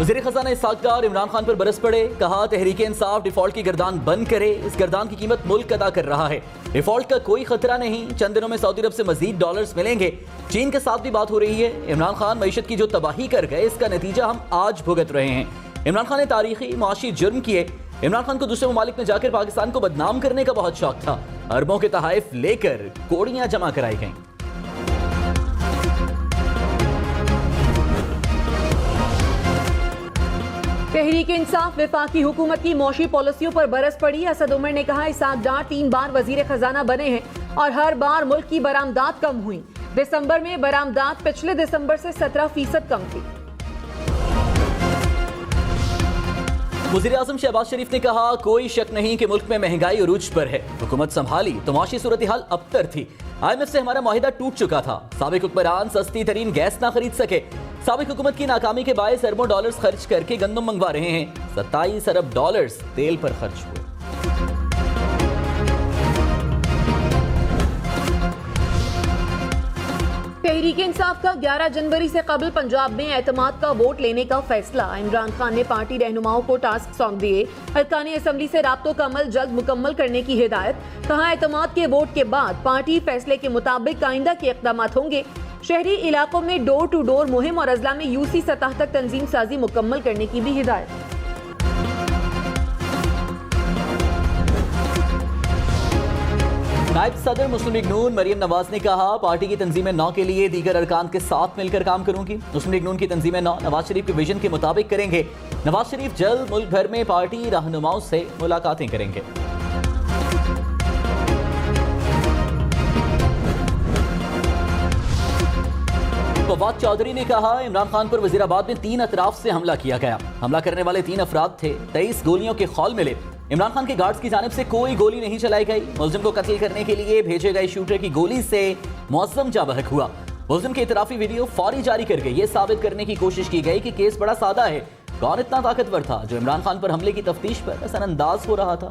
वज़ीर खजाना इसहाक डार इमरान खान पर बरस पड़े। कहा तहरीक इंसाफ डिफॉल्ट की गर्दान बंद करे, इस गर्दान की कीमत मुल्क अदा कर रहा है। डिफॉल्ट का कोई खतरा नहीं, चंद दिनों में सऊदी अरब से मजीद डॉलर्स मिलेंगे। चीन के साथ भी बात हो रही है। इमरान खान मईशत की जो तबाही कर गए इसका नतीजा हम आज भुगत रहे हैं। इमरान खान ने तारीखी मुआशी जुर्म किए। इमरान खान को दूसरे ममालिक में जाकर पाकिस्तान को बदनाम करने का बहुत शौक था। अरबों के तहाइफ लेकर कोड़ियां जमा कराई गईं। तहरीक इंसाफ वफाकी हुकूमत की मौशी पॉलिसियों पर बरस पड़ी। असद उमर ने कहा इसहाक डार 3 बार वजीर खजाना बने हैं और हर बार मुल्क की बरामदात कम हुई। दिसंबर में बरामदात पिछले दिसंबर से 17% कम थी। वज़ीर आज़म शहबाज शरीफ ने कहा कोई शक नहीं कि मुल्क में महंगाई उरूज पर है। हुकूमत संभाली तो माशी सूरत हाल अबतर थी। IMF से हमारा मुआहिदा टूट चुका था। साबिक हुक्मरान सस्ती तरीन गैस ना खरीद सके। साबिक हुकूमत की नाकामी के बायस अरबों डॉलर्स खर्च करके गंदम मंगवा रहे हैं। 27 अरब डॉलर्स तेल पर खर्च हुए। तहरीक इंसाफ का 11 जनवरी से कबल पंजाब में एतमाद का वोट लेने का फैसला। इमरान खान ने पार्टी रहनुमाओं को टास्क सौंप दिए। अरकान असम्बली से राब्तों का अमल जल्द मुकम्मल करने की हिदायत। कहा एतमाद के वोट के बाद पार्टी फैसले के मुताबिक आइंदा के इक़दाम होंगे। शहरी इलाकों में डोर टू डोर मुहिम और अजला में यूसी सतह तक तंजीम साजी मुकम्मल करने की भी हिदायत। नायब सदर मुस्लिम लीग नून मरियम नवाज ने कहा पार्टी की तंजीम 9 के लिए दीगर अरकान के साथ मिलकर काम करूंगी। मुस्लिम लीग नून की तंजीम 9 नवाज शरीफ के विजन के मुताबिक करेंगे। नवाज शरीफ जल्द मुल्क भर में पार्टी रहनुमाओं से मुलाकातें करेंगे। फवाद चौधरी ने कहा इमरान खान पर वजीराबाद में 3 अतराफ से हमला किया गया। हमला करने वाले 3 अफराद थे। 23 गोलियों के खौल मिले। इमरान खान के गार्ड्स की जानिब से कोई गोली नहीं चलाई गई। मुलजिम को कत्ल करने के लिए भेजे गए शूटर की गोली से मुअज्जम जाँ बहक हुआ। मुलजिम की इतराफी वीडियो फौरी जारी करके यह साबित करने की कोशिश की गई कि केस बड़ा सादा है। कौन इतना ताकतवर था जो इमरान खान पर हमले की तफ्तीश पर असरअंदाज हो रहा था।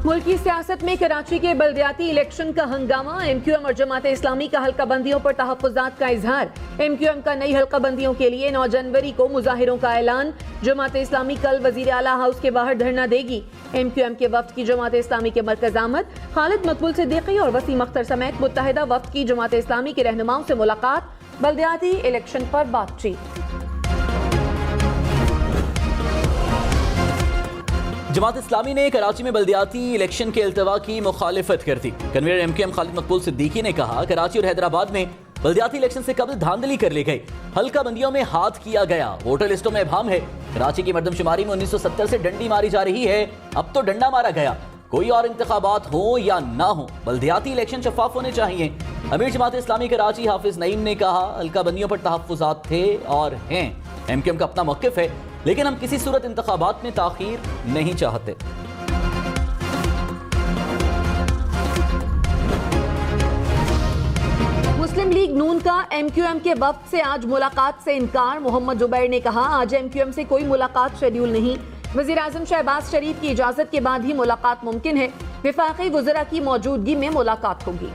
मुल्की सियासत में कराची के बल्दियाती इलेक्शन का हंगामा। MQM और जमात इस्लामी का हल्का बंदियों पर तहफ़्फ़ुज़ात का इजहार। MQM का नई हल्का बंदियों के लिए 9 जनवरी को मुजाहिरों का ऐलान। जमात इस्लामी कल वज़ीर आला हाउस के बाहर धरना देगी। MQM के वफ्द की जमात इस्लामी के मरकज़ आमद। खालिद मकबूल सिद्दीकी और वसीम अख्तर समेत मुत्तहिदा वफ्द की जमात इस्लामी के रहनुमाओं से मुलाकात। बल्दियाती इलेक्शन पर बातचीत। जमात इस्लामी ने कराची में बल्दियाती इलेक्शन के अल्तवा की मुखालिफत कर दी। कन्वीनर MQM खालिद मकबूल सिद्दीकी ने कहा कराची और हैदराबाद में बल्दियाती इलेक्शन से कबल धांधली कर ली गई। हल्का बंदियों में हाथ किया गया। वोटर लिस्टों में इबाम है। कराची की मरदमशुमारी में 1970 से डंडी मारी जा रही है। अब तो डंडा मारा गया। कोई और इंतखाबात हो या ना हो बल्दियाती इलेक्शन शफाफ होने चाहिए। अमीर जमात इस्लामी कराची हाफिज नईम ने कहा हल्का बंदियों पर तहफ़्फ़ुज़ात थे और हैं। MQM का अपना मौक़िफ़ है लेकिन हम किसी सूरत इंतखाबात में ताख़ीर नहीं चाहते। मुस्लिम लीग नून का MQM के वफ्द से आज मुलाकात से इनकार। मोहम्मद जुबैर ने कहा आज MQM से कोई मुलाकात शेड्यूल नहीं। वज़ीर आज़म शहबाज शरीफ की इजाजत के बाद ही मुलाकात मुमकिन है। वफाकी वज़रा की मौजूदगी में मुलाकात होगी।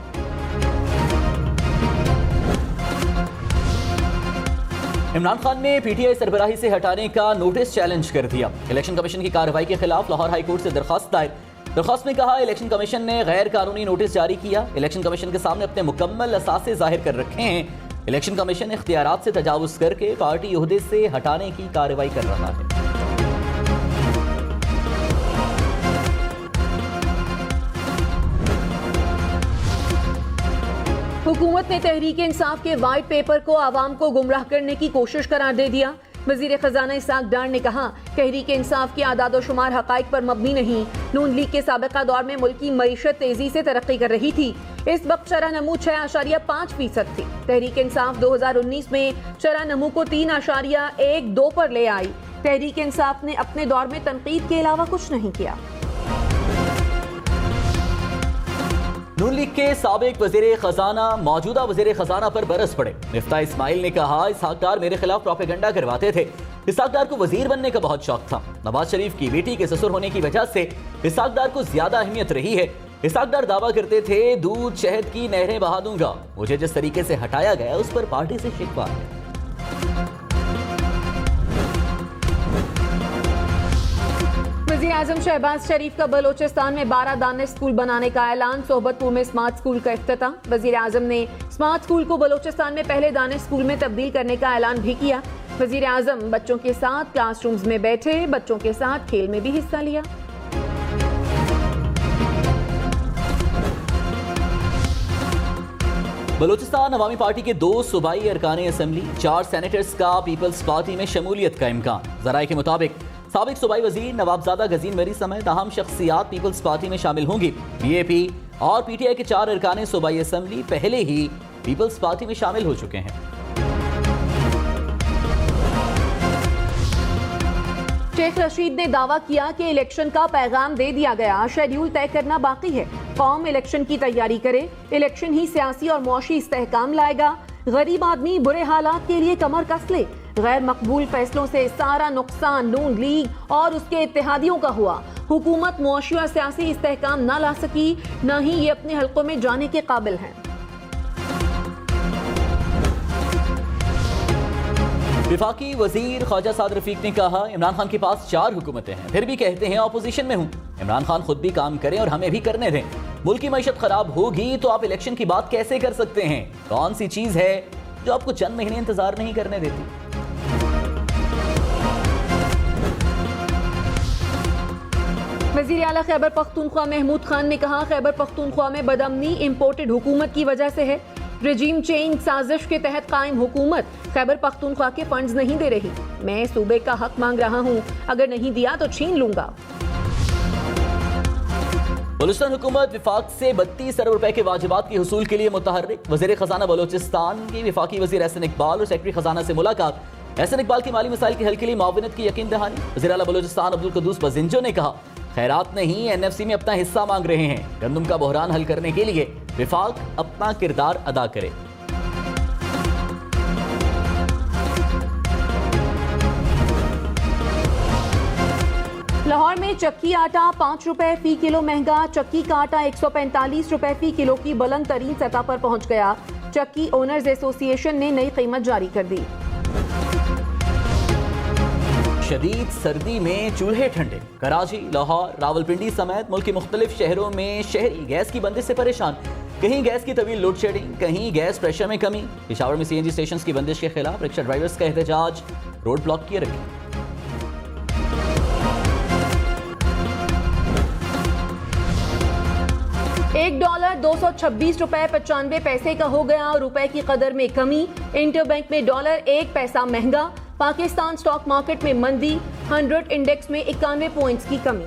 इमरान खान ने PTI सरबराही से हटाने का नोटिस चैलेंज कर दिया। इलेक्शन कमीशन की कार्रवाई के खिलाफ लाहौर हाई कोर्ट से दरखास्त दायर। दरखास्त में कहा इलेक्शन कमीशन ने गैर कानूनी नोटिस जारी किया। इलेक्शन कमीशन के सामने अपने मुकम्मल असासे जाहिर कर रखे हैं। इलेक्शन कमीशन इख्तियारात से तजावुज करके पार्टी ओहदे से हटाने की कार्रवाई कर रहा है। हुकूमत ने तहरीक इंसाफ के वाइट पेपर को आवाम को गुमराह करने की कोशिश करार दे दिया। वज़ीर खजाना इसहाक डार ने कहा तहरीक इंसाफ की आदाद शुमार हकाइक पर मबनी नहीं। नून लीग के साबिका दौर में मुल्क की मईशत तेजी से तरक्की कर रही थी। इस वक्त शरह नमू 6.5% थी। तहरीक इंसाफ 2019 में शरह नमू को 3.12 पर ले आई। तहरीक इंसाफ ने अपने दौर में तनकीद के अलावा कुछ नहीं किया। नून लीग के साबिक वज़ीर खजाना मौजूदा वज़ीर खजाना पर बरस पड़े। मिफ्ता इस्माइल ने कहा इसहाक डार मेरे खिलाफ प्रोपेगेंडा करवाते थे। इसहाक डार को वजीर बनने का बहुत शौक था। नवाज शरीफ की बेटी के ससुर होने की वजह से इसहाक डार को ज्यादा अहमियत रही है। इसाक डार दावा करते थे दूध शहद की नहरें बहा दूंगा, मुझे जिस तरीके से हटाया गया उस पर पार्टी से शिकवा है। वज़ीर-ए-आज़म शहबाज शरीफ का बलोचिस्तान में 12 दानिश स्कूल बनाने का ऐलान। सोहबतपुर में स्मार्ट स्कूल का इफ्तिताह। वज़ीर-ए-आज़म ने स्मार्ट स्कूल को बलोचिस्तान में पहले दानिश स्कूल में तब्दील करने का ऐलान भी किया। वज़ीर-ए-आज़म बच्चों के साथ क्लासरूम्स में बैठे, बच्चों के साथ खेल में भी हिस्सा लिया। बलोचिस्तान अवामी पार्टी के 2 सूबाई अरकान असेंबली, 4 सेनेटर्स का पीपल्स पार्टी में शमूलियत का इम्कान। ज़राए के मुताबिक साबिक सूबाई वजीर नवाबजादा गजीन मरी समेत अहम शख्सियात पीपल्स पार्टी में शामिल होंगी। बीएपी और पीटीआई के 4 अरकान सूबाई असेंबली पहले ही पीपल्स पार्टी में शामिल हो चुके हैं। शेख रशीद ने दावा किया कि इलेक्शन का पैगाम दे दिया गया, शेड्यूल तय करना बाकी है। कौम इलेक्शन की तैयारी करे, इलेक्शन ही सियासी और मुआशी इस्तेहकाम लाएगा। गरीब आदमी बुरे हालात के लिए कमर कस ले। गैर मकबूल फैसलों से सारा नुकसान नून लीग और उसके इत्तेहादियों का हुआ। हुकूमत मुआशी और सियासी इस्तेहकाम न ला सकी, न ही ये अपने हलकों में जाने के काबिल हैं। विफाकी वजीर ख्वाजा साद रफीक ने कहा, इमरान खान के पास 4 हुकूमतें हैं, फिर भी कहते हैं ऑपोजिशन में हूं। इमरान खान खुद भी काम करें और हमें भी करने दें। मुल्क की मईशत खराब होगी तो आप इलेक्शन की बात कैसे कर सकते हैं? कौन सी चीज है जो आपको चंद महीने इंतजार नहीं करने देती? वज़ीर आला खैबर पख्तूनख्वा महमूद खान ने कहा, खैबर पख्तूनख्वा में बदअमनी इम्पोर्टेड हुकूमत की वजह से है। रजीम चेंज साजिश के तहत कायम हुकूमत खैबर पख्तूनख्वा के फंड्स नहीं दे रही। मैं सूबे का हक मांग रहा हूँ, अगर नहीं दिया तो छीन लूंगा। बलूचिस्तान हुकूमत विफाक से 32 अरब रुपए के वाजिबात की हुसूल के लिए मुतहर्रिक। वज़ीर खजाना बलूचिस्तान की विफाकी वज़ीर एहसन इकबाल और सेक्रेटरी खजाना से मुलाकात। एहसन इकबाल की माली मसाइल के हल के लिए मुआविनत की यकीन दहानी। वज़ीर आला बलूचिस्तान अब्दुल कुद्दूस बजिंजो ने कहा, खैरात नहीं एनएफसी में अपना हिस्सा मांग रहे हैं। गंदम का बहरान हल करने के लिए विफाक अपना किरदार अदा करे। लाहौर में चक्की आटा 5 रुपए फी किलो महंगा। चक्की का आटा 145 रुपए फी किलो की बुलंद तरीन सतह पर पहुंच गया। चक्की ओनर्स एसोसिएशन ने नई कीमत जारी कर दी। शदीद सर्दी में चूल्हे ठंडे। कराची, लाहौर, रावलपिंडी समेत मुल्क के मुख्तलिफ शहरों में शहरी गैस की बंदिश से परेशान। कहीं गैस की तवील लोड शेडिंग, कहीं गैस प्रेशर में कमी। पेशावर में सीएनजी स्टेशन की बंदिश के खिलाफ रिक्शा ड्राइवर्स का एहतजाज, रोड ब्लॉक किए रखे। $1 226 रुपए 95 पैसे का हो गया और रुपए की कदर में कमी। इंटरबैंक में डॉलर 1 पैसा महंगा। पाकिस्तान स्टॉक मार्केट में मंदी। 100 इंडेक्स में 91 पॉइंट्स की कमी।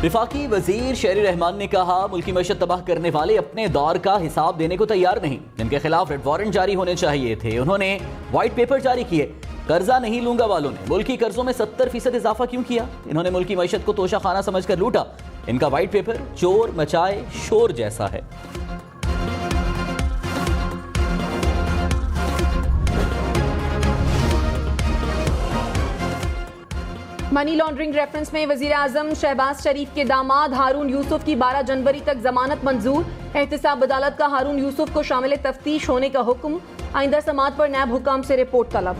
विफाकी वजीर शेरी रहमान ने कहा, मुल्की मईशत तबाह करने वाले अपने दौर का हिसाब देने को तैयार नहीं। जिनके खिलाफ रेड वारंट जारी होने चाहिए थे उन्होंने व्हाइट पेपर जारी किए। कर्जा नहीं लूंगा वालों ने मुल्की कर्जों में 70% इजाफा क्यों किया? इन्होंने मुल्की मईशत को तोशा खाना समझकर लूटा। इनका व्हाइट पेपर चोर मचाए शोर जैसा है। मनी लॉन्ड्रिंग रेफरेंस में वजीर आजम शहबाज शरीफ के दामाद हारून यूसुफ की 12 जनवरी तक जमानत मंजूर। एहतसाब अदालत का हारून यूसुफ को शामिल तफ्तीश होने का हुक्म। आइंदा समात पर नायब हुकाम से रिपोर्ट तलब।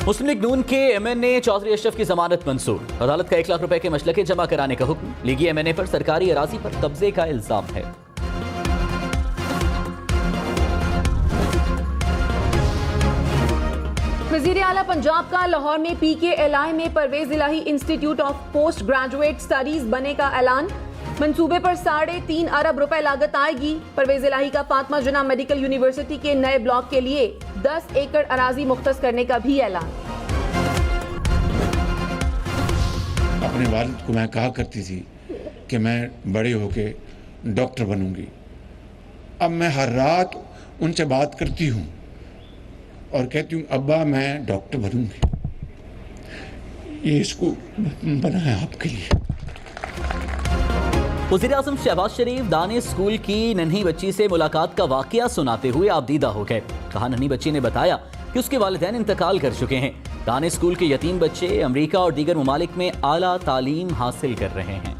मुस्लिम लीग नून के एमएनए चौधरी अशरफ की जमानत मंसूर। अदालत का 1 लाख रुपए के मशलके जमा कराने का हुक्म। लीगी एमएनए पर सरकारी अराजी पर कब्जे का इल्जाम है। वजीर आला पंजाब का लाहौर में PKLI में Pervez Elahi institute of post graduate studies बने का ऐलान। मंसूबे पर 3.5 अरब रुपए लागत आएगी। परवेज इलाही का फातिमा जिन्ना मेडिकल यूनिवर्सिटी के नए ब्लॉक के लिए 10 एकड़ अराजी मुख्तस करने का भी ऐलान। अपने वालिद को मैं कहा करती थी कि मैं बड़े होके डॉक्टर बनूंगी। अब मैं हर रात उनसे बात करती हूँ और कहती हूँ, अब्बा मैं डॉक्टर बनूंगी। ये स्कूल बना है आपके लिए। वज़ीर आज़म शहबाज शरीफ दानिश स्कूल की नन्ही बच्ची से मुलाकात का वाकया सुनाते हुए आपदीदा हो गए। कहा, नन्ही बच्ची ने बताया कि उसके वालिदैन इंतकाल कर चुके हैं। दानिश स्कूल के यतीम बच्चे अमेरिका और दीगर ममालिक में आला तालीम हासिल कर रहे हैं।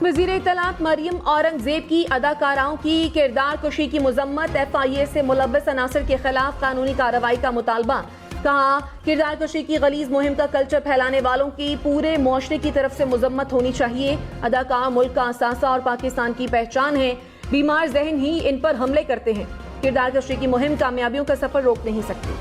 वज़ीर इत्तलात मरियम औरंगजेब की अदाकाराओं की किरदार कुशी की मजम्मत, FIA से मुलव्वस अनासर के खिलाफ कानूनी कार्रवाई का मुतालबा। कहा, किरदार कुशी की गलीज मुहिम का कल्चर फैलाने वालों की पूरे मुआशरे की तरफ से मजम्मत होनी चाहिए। अदाकार मुल्क का असासा और पाकिस्तान की पहचान है। बीमार जहन ही इन पर हमले करते हैं। किरदार कुशी की मुहिम कामयाबियों का सफर रोक नहीं सकती।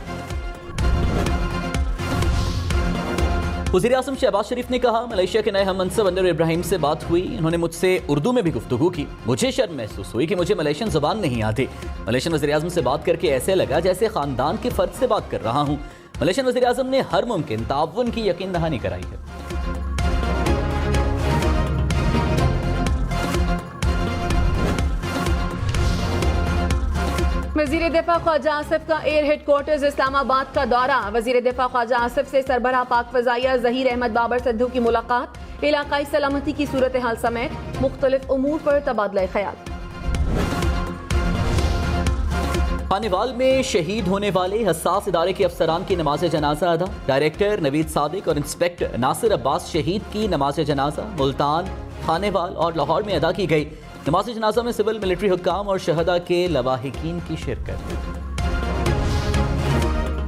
वज़ीर आज़म शहबाज शरीफ ने कहा, मलेशिया के नए हम मनसब अनवर इब्राहिम से बात हुई। उन्होंने मुझसे उर्दू में भी गुफ्तगू की। मुझे शर्म महसूस हुई कि मुझे मलेशियन ज़बान नहीं आती। मलेशियन वज़ीर आज़म से बात करके ऐसे लगा जैसे ख़ानदान के फ़र्द से बात कर रहा हूँ। मलेशियन वज़ीर आज़म ने हर मुमकिन ताउन की यकीन दहानी कराई है। वज़ीर दिफा ख्वाजा आसिफ का एयर हेडक्वार्टर्स इस्लामाबाद का दौरा। वज़ीर दिफा ख्वाजा आसिफ से सरबराह पाक फ़ज़ाइया ज़हीर अहमद बाबर सिद्धू की मुलाकात। इलाकाई सलामती की सूरत हाल समेत मुख्तलिफ उमूर पर तबादला ख्याल। खानेवाल में शहीद होने वाले हसास इदारे के अफसरान की नमाज जनाजा अदा। डायरेक्टर नवीद सादिक और इंस्पेक्टर नासिर अब्बास शहीद की नमाज जनाजा मुल्तान, खानेवाल और लाहौर में अदा की गई। नमाज जनाजा में सिविल मिलिट्री हुक्काम और शहदा के लवाहिकीन की शिरकत।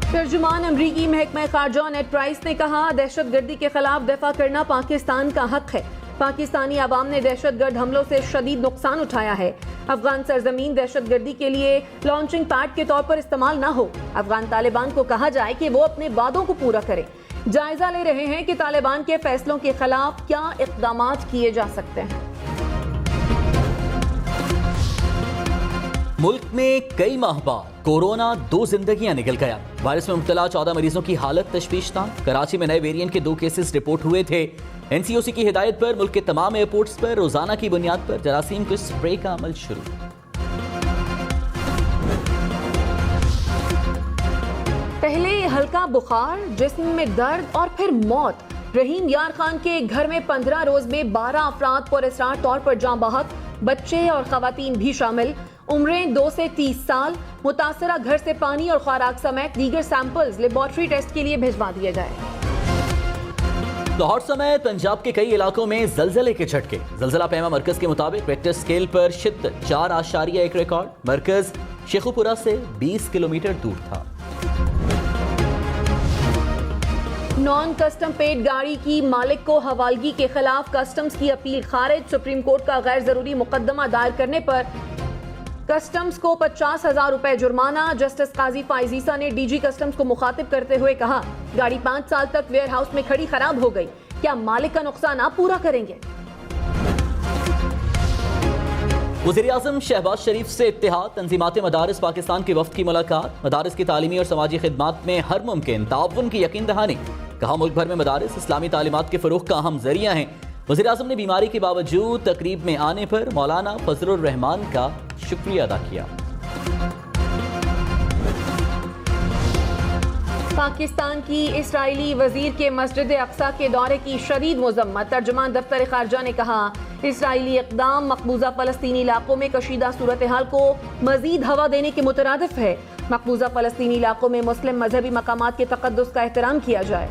तर्जुमान अमरीकी महकमा खारजा नेड प्राइस ने कहा, दहशतगर्दी के खिलाफ दफा करना पाकिस्तान का हक है। पाकिस्तानी आवाम ने दहशतगर्द हमलों से शदीद नुकसान उठाया है। अफगान सरजमीन दहशतगर्दी के लिए लॉन्चिंग पैड के तौर पर इस्तेमाल न हो। अफगान तालिबान को कहा जाए कि वो अपने वादों को पूरा करें। जायजा ले रहे हैं कि तालिबान के फैसलों के खिलाफ क्या इक़दाम किए जा सकते हैं। मुल्क में कई माह बाद कोरोना 2 जिंदगियां निकल गया। वायरस में मुब्तला 14 मरीजों की हालत तशवीशनाक। कराची में नए वेरिएंट के 2 केसेस रिपोर्ट हुए थे। NCOC की हिदायत पर मुल्क के तमाम एयरपोर्ट्स पर रोजाना की बुनियाद पर जरासीम के स्प्रे का अमल शुरू। पहले हल्का बुखार, जिस्म में दर्द और फिर मौत। रहीम यार खान के घर में 15 रोज में 12 अफराद पुरअसरार तौर पर जाँ बहक, बच्चे और खवातीन भी शामिल। उम्रें 2 से 30 साल। मुतासरा घर से पानी और खुराक समेत दीगर सैंपल्स लेबॉर्ट्री टेस्ट के लिए भिजवा दिए गए। लाहौर समेत पंजाब के कई इलाकों में जलजले के झटके। जलजला पैमा मरकज के मुताबिक रेक्टर स्केल पर शिद्दत 4.1 रिकॉर्ड। मरकज शेखुपुरा से 20 किलोमीटर दूर था। नॉन कस्टम पेड गाड़ी की मालिक को हवालगी के खिलाफ कस्टम्स की अपील खारिज। सुप्रीम कोर्ट का गैर जरूरी मुकदमा दायर करने पर कस्टम्स को 50,000 रुपए जुर्माना। जस्टिस काजी फाइजीसा ने DG कस्टम्स को मुखातिब करते हुए कहा, गाड़ी 5 साल तक वेयर हाउस में खड़ी खराब हो गई, क्या मालिक का नुकसान आप पूरा करेंगे? वज़ीर आज़म शहबाज शरीफ से इत्तेहाद तंजीमात मदारिस पाकिस्तान के वफ्द की मुलाकात। मदारिस की तालीमी और समाजी खिदमात में हर मुमकिन ताउन की यकीन दहानी। कहा, मुल्क भर में मदारिस इस्लामी तालीमात के फ़रोग़ का अहम जरिया हैं। वज़ीर आज़म ने बीमारी के बावजूद तकरीब में आने पर मौलाना फजलुर रहमान का शुक्रिया अदा किया। पाकिस्तान की इसराइली वजीर के मस्जिद अक्सा के दौरे की शदीद मजम्मत। तर्जुमान दफ्तर खारजा ने कहा, इसराइली इक़दाम मकबूजा फ़लस्तीनी इलाकों में कशीदा सूरत हाल को मजीद हवा देने के मुतरादिफ है। मकबूजा फ़लस्तीनी इलाकों में मुस्लिम मजहबी मकामात के तक़द्दुस का एहतराम किया जाए।